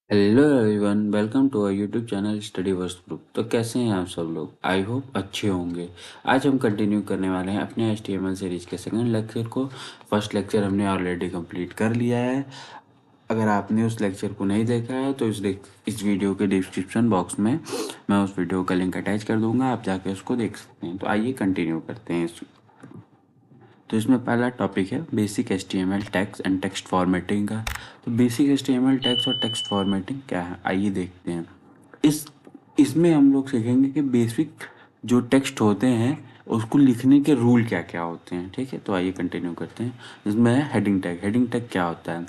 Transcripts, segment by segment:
Hello everyone, welcome to our YouTube channel study verse group. तो कैसे हैं आप सब लोग? आई होप अच्छे होंगे। आज हम कंटिन्यू करने वाले हैं अपने HTML सीरीज के सेकंड लेक्चर को। फर्स्ट लेक्चर हमने ऑलरेडी कंप्लीट कर लिया है। अगर आपने उस लेक्चर को नहीं देखा है तो इस वीडियो के डिस्क्रिप्शन बॉक्स में मैं उस वीडियो का लिंक अटैच कर दूंगा, आप जाके उसको देख सकते हैं। तो आइए कंटिन्यू करते हैं। तो इसमें पहला टॉपिक है basic HTML tags and text formatting का। तो बेसिक HTML टैग्स और टेक्स्ट फॉर्मेटिंग क्या है, आइए देखते हैं। इस इसमें हम लोग सीखेंगे कि बेसिक जो टेक्स्ट होते हैं उसको लिखने के रूल क्या क्या होते हैं। ठीक है, तो आइए कंटिन्यू करते हैं। इसमें है हेडिंग टैग। हेडिंग टैग क्या होता है?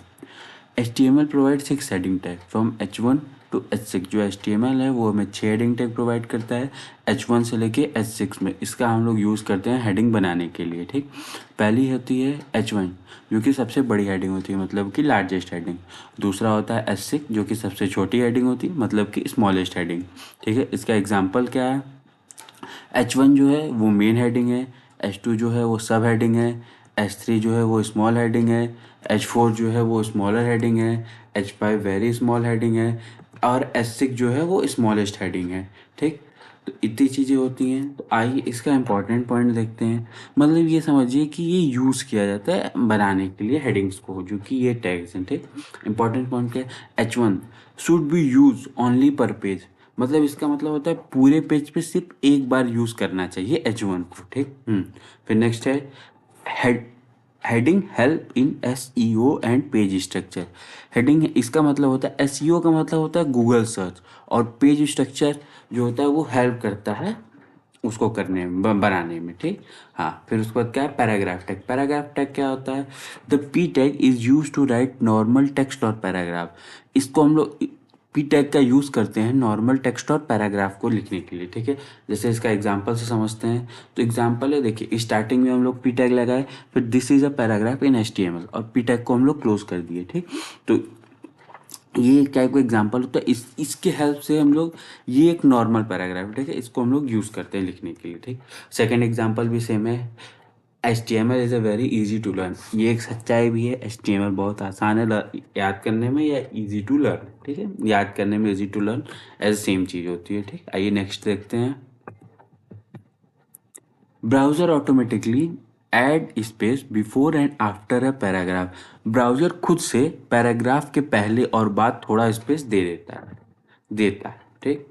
HTML provide 6 heading tag from H1 to H6। जो HTML है वो हमें 6 हेडिंग टैग प्रोवाइड करता है H1 से लेके H6 में। इसका हम लोग यूज़ करते हैं हेडिंग बनाने के लिए। ठीक, पहली होती है H1 जो कि सबसे बड़ी हेडिंग होती है, मतलब कि लार्जेस्ट हेडिंग। दूसरा होता है H6 जो कि सबसे छोटी हेडिंग होती है, मतलब कि स्मॉलेस्ट हेडिंग। ठीक है, इसका एग्जाम्पल क्या है? H1 जो है वो मेन हेडिंग है, H2 जो है वो सब हेडिंग है, H3 जो है वो स्मॉल हेडिंग है, H4 जो है वो स्मॉलर हेडिंग है, H5 वेरी स्मॉल हेडिंग है और H6 जो है वो स्मॉलेस्ट हेडिंग है। ठीक, तो इतनी चीज़ें होती हैं। तो आइए इसका इम्पोर्टेंट पॉइंट देखते हैं। मतलब ये समझिए कि ये यूज़ किया जाता है बनाने के लिए हेडिंग्स को, जो कि ये टैग्स हैं। ठीक, इंपॉर्टेंट पॉइंट क्या है? H1 should be use only पर पेज। मतलब इसका मतलब होता है पूरे पेज पे सिर्फ एक बार यूज़ करना चाहिए H1 को। ठीक, फिर नेक्स्ट है head heading help in SEO and page structure. Heading इसका मतलब होता है, SEO का मतलब होता है गूगल सर्च, और पेज स्ट्रक्चर जो होता है वो हेल्प करता है उसको करने में, बनाने में। ठीक, हाँ। फिर उसके बाद क्या है? Paragraph tag. पैराग्राफ टैग क्या होता है? The P tag is use to write normal text और पैराग्राफ। इसको हम लोग P टैग का यूज़ करते हैं नॉर्मल टेक्स्ट और पैराग्राफ को लिखने के लिए। ठीक है, जैसे इसका एग्जांपल से समझते हैं। तो एग्जांपल है, देखिए स्टार्टिंग में हम लोग P टैग लगाए, फिर this is a paragraph in HTML और P टैग को हम लोग क्लोज कर दिए। ठीक, तो ये एक टाइप का एग्जांपल होता है। इसके हेल्प से हम लोग, ये एक नॉर्मल पैराग्राफ, ठीक है, इसको हम लोग यूज़ करते हैं लिखने के लिए। ठीक, सेकंड एग्जांपल भी सेम है। HTML is a very easy to learn. ये एक सच्चाई भी है, HTML बहुत आसान है याद करने में, या इजी टू लर्न। ठीक है, याद करने में easy to learn as same चीज़ होती है। ठीक, आइए नेक्स्ट देखते हैं। Browser automatically add space before and after a paragraph. Browser खुद से पैराग्राफ के पहले और बाद थोड़ा स्पेस दे देता है। ठीक,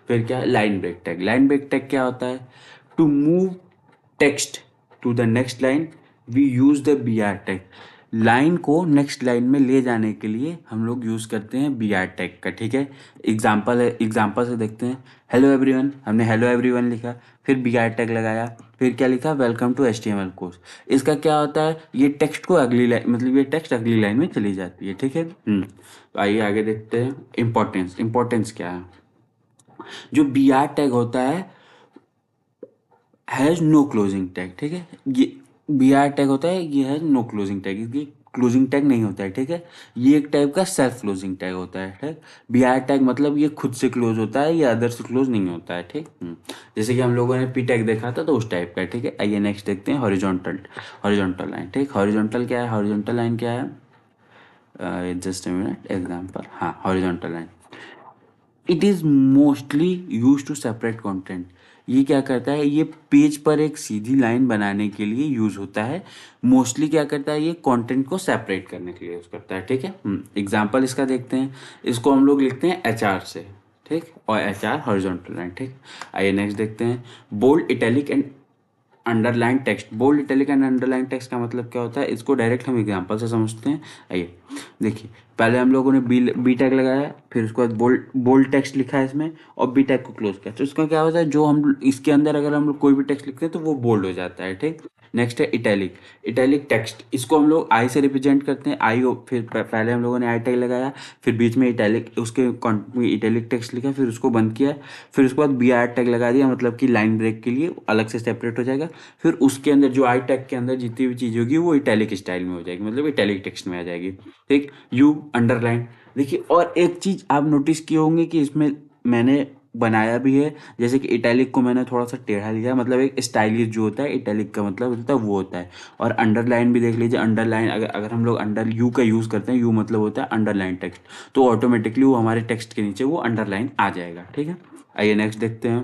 फिर क्या है? Line break tag. Line break tag क्या होता है? To move text to the next line we use the BR tag. Line को नेक्स्ट लाइन में ले जाने के लिए हम लोग यूज़ करते हैं BR टैग का। ठीक है, एग्जाम्पल है, एग्जाम्पल से देखते हैं। हेलो एवरीवन, हमने हेलो एवरीवन लिखा, फिर BR टैग लगाया, फिर क्या लिखा? Welcome to HTML course. इसका क्या होता है? ये टेक्स्ट को अगली लाइन, मतलब ये टेक्स्ट अगली लाइन में चली जाती है। ठीक है, तो आइए आगे देखते हैं। इंपॉर्टेंस। इंपॉर्टेंस क्या है? जो BR टैग होता है हैज़ नो क्लोजिंग टैग। ठीक है, ये BR टैग होता है, ये हैज़ नो क्लोजिंग टैग, इसकी क्लोजिंग टैग नहीं होता है। ठीक है, ये एक टाइप का सेल्फ क्लोजिंग टैग होता है। ठीक, BR टैग मतलब ये खुद से क्लोज होता है, ये अदर से क्लोज नहीं होता है। ठीक, जैसे कि हम लोगों ने P टैग देखा था, तो उस टाइप का है। ठीक है, आइए नेक्स्ट देखते हैं। हॉरिजॉन्टल। Horizontal line. ठीक, हॉरिजॉन्टल क्या है? हॉरिजॉन्टल लाइन क्या है? Just a minute, example. हाँ, horizontal line it is mostly use to separate content. ये क्या करता है? ये पेज पर एक सीधी लाइन बनाने के लिए यूज होता है। मोस्टली क्या करता है? ये कंटेंट को सेपरेट करने के लिए यूज करता है। ठीक है, एग्जांपल इसका देखते हैं। इसको हम लोग लिखते हैं HR से। ठीक, और HR हॉरिजॉन्टल लाइन। ठीक, आइए नेक्स्ट देखते हैं। Bold, italic and underline text. Bold, italic and underline text का मतलब क्या होता है? इसको डायरेक्ट हम एग्जांपल से समझते हैं। आइए देखिए, पहले हम लोगों ने बी टैग लगाया, फिर उसके बाद बोल्ड बोल्ड टेक्स्ट लिखा है इसमें, और बी टैग को क्लोज किया। तो इसका क्या होता है? जो हम इसके अंदर अगर हम लोग कोई भी टेक्स्ट लिखते हैं तो वो बोल्ड हो जाता है। ठीक, नेक्स्ट है इटैलिक। इटैलिक टेक्स्ट, इसको हम लोग आई से रिप्रेजेंट करते हैं। आई, फिर पहले हम लोगों ने आई टैग लगाया, फिर बीच में इटैलिक, उसके इटैलिक टेक्स्ट लिखा, फिर उसको बंद किया, फिर उसके बाद BR टैग लगा दिया, मतलब कि लाइन ब्रेक के लिए अलग से सेपरेट हो जाएगा। फिर उसके अंदर जो आई टैग के अंदर जितनी भी चीज़ होगी वो इटैलिक स्टाइल में हो जाएगी, मतलब इटैलिक टेक्स्ट में आ जाएगी। ठीक, यू अंडरलाइन। देखिए, और एक चीज़ आप नोटिस किए होंगे कि इसमें मैंने बनाया भी है, जैसे कि इटैलिक को मैंने थोड़ा सा टेढ़ा लिया, मतलब एक स्टाइलिश जो होता है इटैलिक का मतलब होता है वो होता है। और अंडरलाइन भी देख लीजिए, अंडरलाइन अगर अगर हम लोग अंडर यू का यूज़ करते हैं, यू मतलब होता है अंडरलाइन टेक्स्ट, तो ऑटोमेटिकली वो हमारे टेक्स्ट के नीचे वो अंडरलाइन आ जाएगा। ठीक है, आइए नेक्स्ट देखते हैं।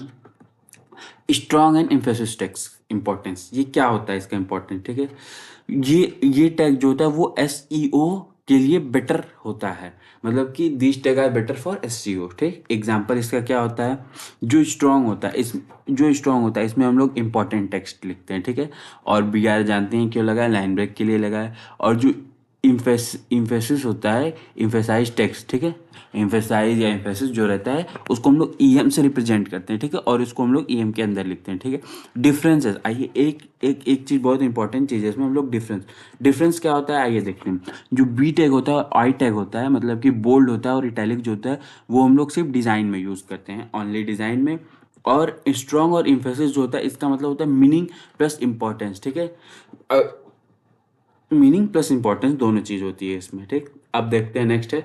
Strong and emphasis text importance, ये क्या होता है इसका इंपॉर्टेंस। ठीक है, ये टैग जो होता है वो एसईओ के लिए बेटर होता है, मतलब कि this tag are better for SEO. ठीक, एग्जांपल इसका क्या होता है, जो स्ट्रांग होता है इसमें हम लोग इंपॉर्टेंट टेक्स्ट लिखते हैं। ठीक है, और बी आर जानते हैं क्यों लगा है, लाइन ब्रेक के लिए लगा है। और जो इम्फेसिस होता है, इम्फेसाइज टेक्स्ट, ठीक है, एम्फेसाइज या एम्फेसिस जो रहता है उसको हम लोग ईएम से रिप्रेजेंट करते हैं। ठीक है, और इसको हम लोग ईएम के अंदर लिखते हैं। ठीक है, डिफरेंसेस, आइए एक चीज़, बहुत इंपॉर्टेंट चीज़ है इसमें, हम लोग डिफरेंस क्या होता है आइए देखते हैं। जो बी टैग होता है और आई टैग होता है, मतलब कि बोल्ड होता है और इटैलिक जो होता है वो हम लोग सिर्फ डिज़ाइन में यूज़ करते हैं, ओनली डिज़ाइन में। और स्ट्रॉन्ग और इम्फेसिस जो होता है इसका मतलब होता है मीनिंग प्लस इंपॉर्टेंस। ठीक है, मीनिंग प्लस इंपॉर्टेंस दोनों चीज होती है इसमें। ठीक, अब देखते हैं नेक्स्ट है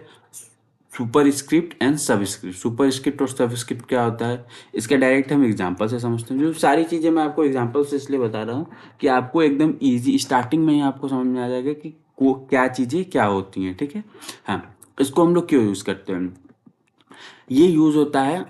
super script and subscript. Super script और सबस्क्रिप्ट क्या होता है, इसका डायरेक्ट हम एग्जांपल से समझते हैं। जो सारी चीज़ें मैं आपको एग्जांपल से इसलिए बता रहा हूँ कि आपको एकदम इजी स्टार्टिंग में ही आपको समझ में आ जाएगा कि क्या चीज़ें क्या होती हैं। ठीक है, हाँ, इसको हम लोग क्यों यूज़ करते हैं, ये यूज़ होता है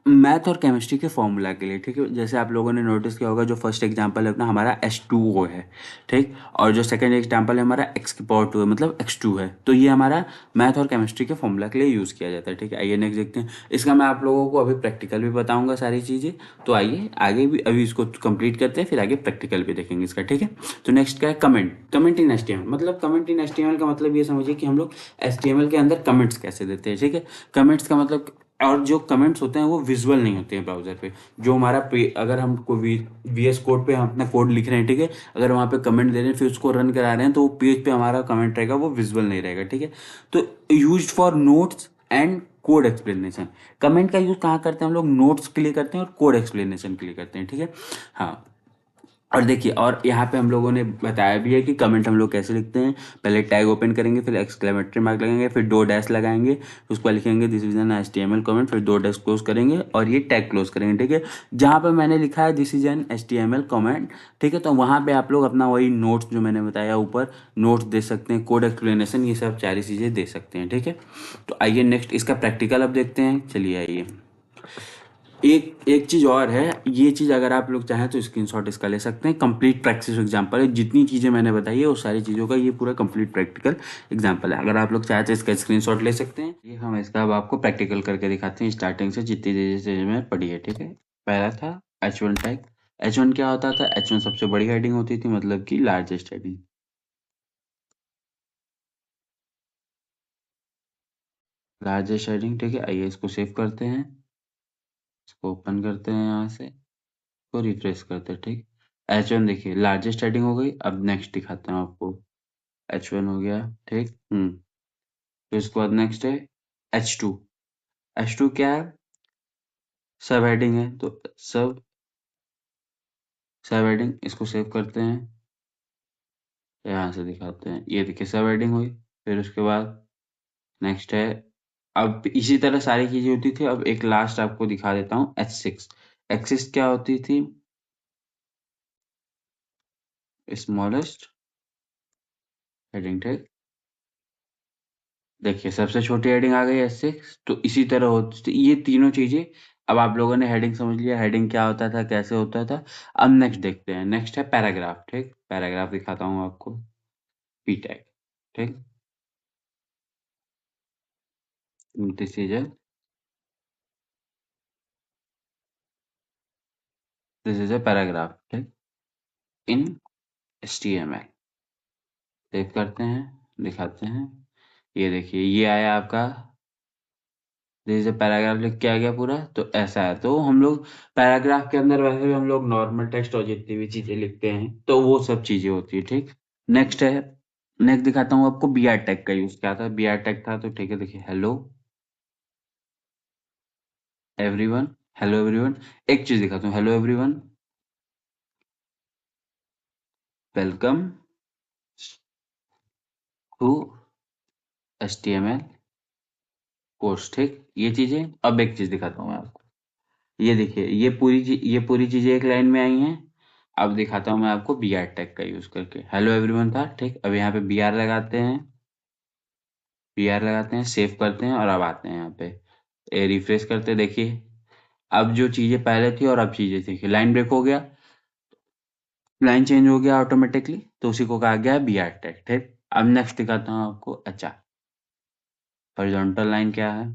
मैथ और केमिस्ट्री के फॉर्मूला के लिए। ठीक है, जैसे आप लोगों ने नोटिस किया होगा, जो फर्स्ट एग्जांपल है अपना हमारा H2O है। ठीक, और जो सेकंड एग्जांपल है हमारा x⁴2 है, मतलब x2 है, तो ये हमारा मैथ और केमिस्ट्री के फॉर्मूला के लिए यूज़ किया जाता है। ठीक है, आइए नेक्स्ट देखते हैं। इसका मैं आप लोगों को अभी प्रैक्टिकल भी बताऊंगा सारी चीज़ें, तो आइए आगे भी अभी इसको कंप्लीट करते हैं, फिर आगे प्रैक्टिकल भी देखेंगे इसका। ठीक है, तो नेक्स्ट क्या है, कमेंट इन HTML। मतलब कमेंट इन HTML का मतलब ये समझिए कि हम लोग HTML के अंदर कमेंट्स कैसे देते हैं। ठीक है, कमेंट्स का मतलब, और जो कमेंट्स होते हैं वो विजुअल नहीं होते हैं ब्राउजर पे। जो हमारा अगर हम कोई VS कोड पे हम अपना कोड लिख रहे हैं, ठीक है, अगर वहाँ पे कमेंट दे रहे हैं फिर उसको रन करा रहे हैं, तो वो पेज पे हमारा कमेंट रहेगा, वो विजुअल नहीं रहेगा। ठीक है, तो use for notes and code explanation. Comment का यूज कहाँ करते हैं हम लोग, नोट्स के लिए करते हैं और कोड एक्सप्लेनेशन के लिए करते हैं। ठीक है, हाँ, और देखिए, और यहाँ पे हम लोगों ने बताया भी है कि कमेंट हम लोग कैसे लिखते हैं। पहले टैग ओपन करेंगे, फिर एक्सक्लेमेटरी मार्क लगाएंगे, फिर दो डैश लगाएंगे, उसके बाद लिखेंगे this is an HTML comment, फिर दो डैश क्लोज करेंगे और ये टैग क्लोज करेंगे। ठीक है, जहाँ पे मैंने लिखा है this is an HTML comment, ठीक है, तो वहाँ पे आप लोग अपना वही नोट्स जो मैंने बताया ऊपर, नोट्स दे सकते हैं, कोड एक्सप्लेनेशन, ये सब सारी चीज़ें दे सकते हैं। ठीक है, तो आइए नेक्स्ट इसका प्रैक्टिकल अब देखते हैं, चलिए आइए। एक एक चीज़ और है, ये चीज़ अगर आप लोग चाहें तो स्क्रीनशॉट इसका ले सकते हैं। कंप्लीट प्रैक्टिस एग्जांपल है, जितनी चीज़ें मैंने बताई है उस सारी चीज़ों का ये पूरा कंप्लीट प्रैक्टिकल एग्जांपल है। अगर आप लोग चाहें तो इसका स्क्रीनशॉट ले सकते हैं। ये हम इसका अब आपको प्रैक्टिकल करके दिखाते हैं, स्टार्टिंग से जितनी चीज़ें मैंने पढ़ी है। ठीक है, पहला था H1 टैग। H1 क्या होता था, H1 सबसे बड़ी हेडिंग होती थी, मतलब कि लार्जेस्ट हेडिंग, लार्जेस्ट हेडिंग। ठीक है, आइए इसको सेव करते हैं, इसको ओपन करते हैं यहाँ से, को रिफ्रेश करते हैं। ठीक, H1 देखिए लार्जेस्ट हेडिंग हो गई। अब नेक्स्ट दिखाता हूँ आपको, H1 हो गया। ठीक, तो इसके बाद नेक्स्ट है H2। H2 क्या है, सब हेडिंग है, तो सब सब हेडिंग, इसको सेव करते हैं, यहाँ से दिखाते हैं, ये देखिए सब हेडिंग हुई। फिर उसके बाद नेक्स्ट है, अब इसी तरह सारी चीजें होती थी। अब एक लास्ट आपको दिखा देता हूँ H6। H6 क्या होती थी, स्मॉलेस्ट हेडिंग। ठीक, देखिए सबसे छोटी हेडिंग आ गई S6, तो इसी तरह होती थी ये तीनों चीजें। अब आप लोगों ने हेडिंग समझ लिया, हेडिंग क्या होता था, कैसे होता था। अब नेक्स्ट देखते हैं, नेक्स्ट है पैराग्राफ। ठीक, पैराग्राफ दिखाता हूँ आपको, पी टैग। ठीक, this is a this is a paragraph. ठीक, इन HTML, सेव करते हैं, दिखाते हैं, ये देखिए ये आया आपका, जैसे पैराग्राफ लिख के आ गया पूरा, तो ऐसा है। तो हम लोग पैराग्राफ के अंदर वैसे भी हम लोग नॉर्मल टेक्स्ट और जितनी भी चीजें लिखते हैं तो वो सब चीजें होती है। ठीक, नेक्स्ट है, नेक्स्ट दिखाता हूँ आपको, बी आर टैग का यूज क्या था। बी आर टैग था, तो ठीक है, देखिए हेलो एवरीवन, हेलो एवरीवन। एक चीज दिखाता हूँ, hello everyone, welcome to HTML course. ठीक, ये चीजें। अब एक चीज दिखाता हूँ मैं आपको, ये देखिए ये पूरी चीजें एक लाइन में आई हैं। अब दिखाता हूँ मैं आपको बी आर टैग का यूज करके। हेलो एवरीवन था, ठीक। अब यहाँ पे बी आर लगाते हैं, सेव करते हैं और अब आते हैं यहाँ पे रिफ्रेश करते हैं। देखिए अब जो चीजें पहले थी और अब चीजें देखिए, लाइन ब्रेक हो गया, लाइन चेंज हो गया ऑटोमेटिकली, तो उसी को कहा गया है बी आर टैग, ठीक। अब नेक्स्ट दिखाता हूँ आपको। अच्छा, हॉरिजॉन्टल लाइन क्या है,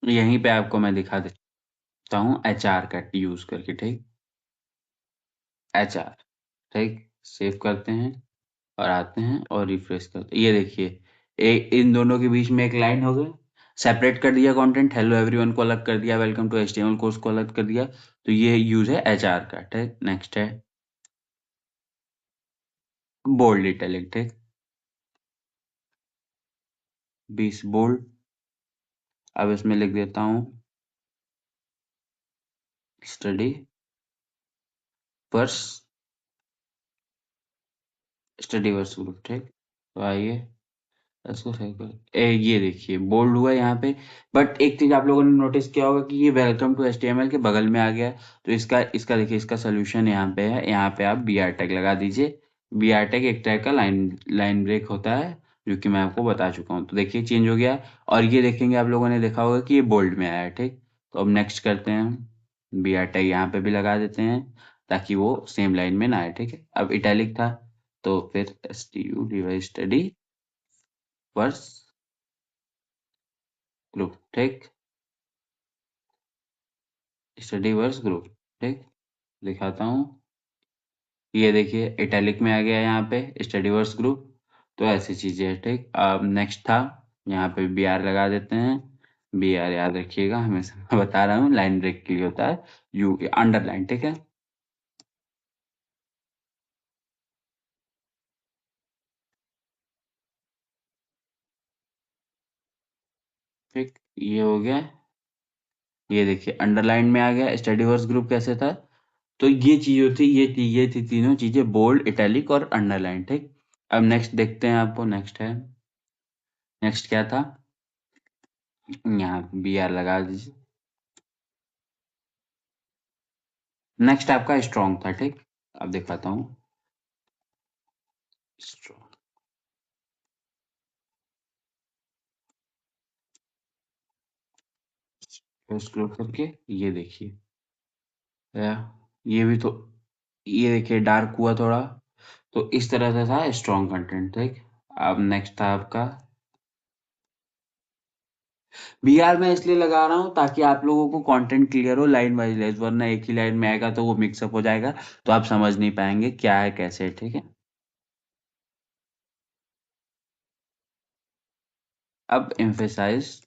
यहीं पे आपको मैं दिखा देता हूँ एच आर का यूज करके, ठीक। एच आर, ठीक। सेव करते हैं और आते हैं और रिफ्रेश करते हैं। ये देखिए इन दोनों के बीच में एक लाइन हो गई, सेपरेट कर दिया कंटेंट, हेलो एवरीवन को अलग कर दिया, वेलकम टू एचटीएमएल कोर्स को अलग कर दिया। तो ये यूज है एचआर का, ठीक। नेक्स्ट है बोल्ड इटैलिक, ठीक। 20 बोल्ड। अब इसमें लिख देता हूँ study verse, study verse group, ठीक। तो आइए इसको सही कर ये देखिए बोल्ड हुआ यहाँ पे। बट एक चीज आप लोगों ने नोटिस किया होगा कि ये वेलकम टू एचटीएमएल के बगल में आ गया है। तो इसका इसका देखिए, इसका सोल्यूशन यहाँ पे है। यहाँ पे आप बी आर टैग लगा दीजिए। बी आर टैग एक टाइप का लाइन ब्रेक होता है, जो कि मैं आपको बता चुका हूँ। तो देखिए चेंज हो गया। और ये देखेंगे आप लोगों ने देखा होगा कि ये बोल्ड में आया है, ठीक। तो अब नेक्स्ट करते हैं, बी आर टैग यहाँ पे भी लगा देते हैं ताकि वो सेम लाइन में ना आए, ठीक है। अब इटैलिक था तो फिर S T U device study verse group, ठीक। स्टडी वर्स ग्रुप, ठीक। दिखाता हूँ, ये देखिए इटैलिक में आ गया यहाँ पे स्टडी वर्स ग्रुप। तो ऐसी चीजें है, ठीक। अब नेक्स्ट था, यहाँ पे बी आर लगा देते हैं। बी आर याद रखिएगा, हमेशा मैं बता रहा हूँ, लाइन ब्रेक के लिए होता है, यू अंडरलाइन, ठीक है। ठीक, ये हो गया। ये देखिए अंडरलाइन में आ गया। स्टडी वर्स ग्रुप कैसे था, तो ये चीज होती, ये थी तीनों चीजें, बोल्ड, इटैलिक और अंडरलाइन, ठीक। अब नेक्स्ट देखते हैं आपको। नेक्स्ट है, नेक्स्ट क्या था, यहाँ बी आर लगा दीजिए। नेक्स्ट आपका स्ट्रॉन्ग था, ठीक। अब दिखाता हूँ स्ट्रॉन्ग, स्क्रॉल करके ये देखिए, या ये भी तो, ये देखिए डार्क हुआ थोड़ा। तो इस तरह से था स्ट्रॉन्ग कंटेंट, ठीक। अब नेक्स्ट था आपका बी आर। मैं इसलिए लगा रहा हूँ ताकि आप लोगों को कंटेंट क्लियर हो, लाइन वाइज लेस, वरना एक ही लाइन में आएगा तो वो मिक्सअप हो जाएगा, तो आप समझ नहीं पाएंगे क्या है कैसे है, ठीक है। अब एम्फेसाइज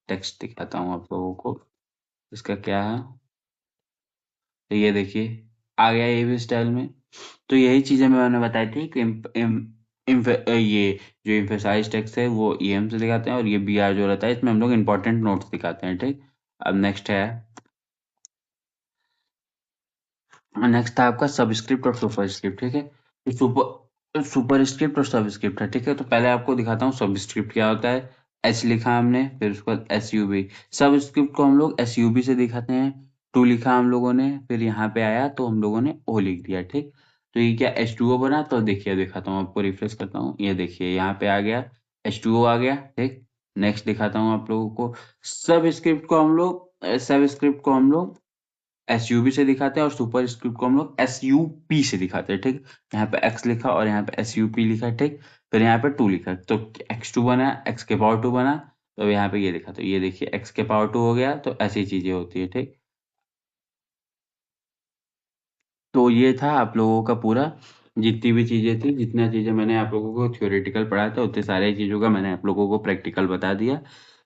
टेक्स्ट दिखाता हूँ आप लोगों को, इसका क्या है। तो ये देखिए आ गया ये भी स्टाइल में। तो यही चीजें मैंने बताई थी कि ये जो इम्फेसाइज टेक्स्ट है वो ईएम से दिखाते हैं, और ये बी आर जो रहता है इसमें हम लोग इंपॉर्टेंट नोट्स दिखाते हैं, ठीक। अब नेक्स्ट है, नेक्स्ट था आपका सबस्क्रिप्ट और सुपरस्क्रिप्ट, ठीक है। तो सुपरस्क्रिप्ट और सबस्क्रिप्ट है, ठीक है। तो पहले आपको दिखाता हूँ सबस्क्रिप्ट क्या होता है। एच लिखा हमने, फिर उसके बाद एस यू बी। सबस्क्रिप्ट को हम लोग एस यू बी से दिखाते हैं। टू लिखा हम लोगों ने, फिर यहाँ पे आया तो हम लोगों ने ओ लिख दिया, ठीक। तो ये क्या एच टू ओ बना, तो देखिए दिखाता हूँ आपको, रिफ्रेश करता हूँ, ये देखिए यहाँ पे आ गया एच टू ओ आ गया, ठीक। नेक्स्ट दिखाता हूँ आप लोगों को, सब स्क्रिप्ट को हम लोग एसयूवी से दिखाते हैं, और सुपर स्क्रिप्ट को हम लोग एसयूपी से दिखाते हैं, ठीक। यहाँ पे एक्स लिखा और यहाँ पे एसयूपी लिखा, ठीक। फिर यहाँ पे टू लिखा, तो एक्स टू बना, एक्स के पावर टू बना। तो यहाँ पे ये लिखा, तो ये देखिए एक्स के पावर टू हो गया। तो ऐसी चीजें होती है, ठीक। तो ये था आप लोगों का पूरा, जितनी भी चीजें थी, जितना चीजें मैंने आप लोगों को थ्योरेटिकल पढ़ाया था, उतने सारे चीजों का मैंने आप लोगों को प्रैक्टिकल बता दिया।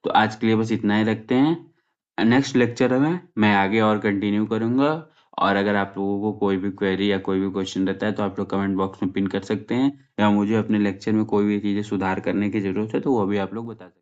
तो आज के लिए बस इतना ही रखते हैं। नेक्स्ट लेक्चर में मैं आगे और कंटिन्यू करूंगा। और अगर आप लोगों को कोई भी क्वेरी या कोई भी क्वेश्चन रहता है तो आप लोग कमेंट बॉक्स में पिन कर सकते हैं, या मुझे अपने लेक्चर में कोई भी चीजें सुधार करने की जरूरत है तो वो भी आप लोग बता सकते हैं।